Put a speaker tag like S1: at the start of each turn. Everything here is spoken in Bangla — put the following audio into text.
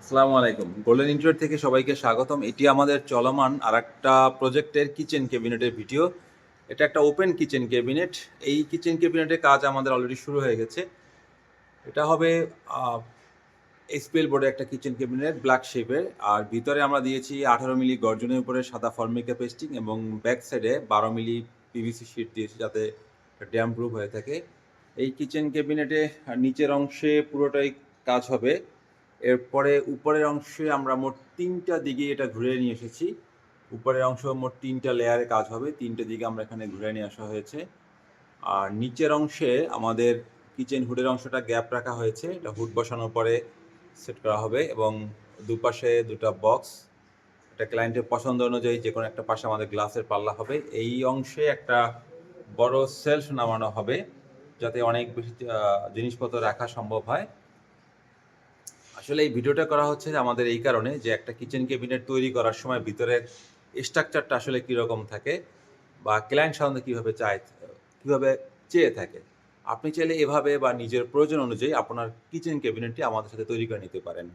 S1: আসসালামু আলাইকুম। গোল্ডেন ইন্টেরিয়র থেকে সবাইকে স্বাগতম। এটি আমাদের চলমান আরেকটা প্রজেক্টের কিচেন ক্যাবিনেটের ভিডিও। এটা একটা ওপেন কিচেন ক্যাবিনেট। এই কিচেন ক্যাবিনেটের কাজ আমাদের অলরেডি শুরু হয়ে গেছে। এটা হবে আ এসপিএল বোর্ডের একটা কিচেন ক্যাবিনেট ব্ল্যাক শেপের। আর ভিতরে আমরা দিয়েছি 18 মিলি গর্জনের উপরে সাদা ফর্মিকা পেস্টিং এবং ব্যাক সাইডে 12 মিলি পিভিসি শীট দিয়েছি যাতে ড্যাম্প প্রুফ হয়ে থাকে। এই কিচেন ক্যাবিনেটে নিচের অংশে পুরোটাই কাজ হবে। এরপরে উপরের অংশে আমরা মোট ৩টা দিকে এটা ঘুরে নিয়ে এসেছি। উপরের অংশ মোট ৩টা লেয়ারে কাজ হবে। ৩টে দিকে আমরা এখানে ঘুরে নিয়ে আসা হয়েছে। আর নিচের অংশে আমাদের কিচেন হুডের অংশটা গ্যাপ রাখা হয়েছে। এটা হুড বসানোর পরে সেট করা হবে এবং দুপাশে ২টা বক্স। এটা ক্লায়েন্টের পছন্দ অনুযায়ী যেকোনো একটা পাশে আমাদের গ্লাসের পাল্লা হবে। এই অংশে একটা বড় সেলফ নামানো হবে যাতে অনেক বেশি জিনিসপত্র রাখা সম্ভব হয়। আসলে এই ভিডিওটা করা হচ্ছে যে আমাদের এই কারণে যে একটা কিচেন ক্যাবিনেট তৈরি করার সময় ভিতরের স্ট্রাকচারটা আসলে কীরকম থাকে বা ক্লায়েন্ট সাধারণত কীভাবে চেয়ে থাকে। আপনি চাইলে এভাবে বা নিজের প্রয়োজন অনুযায়ী আপনার কিচেন ক্যাবিনেটটি আমাদের সাথে তৈরি করে নিতে পারেন।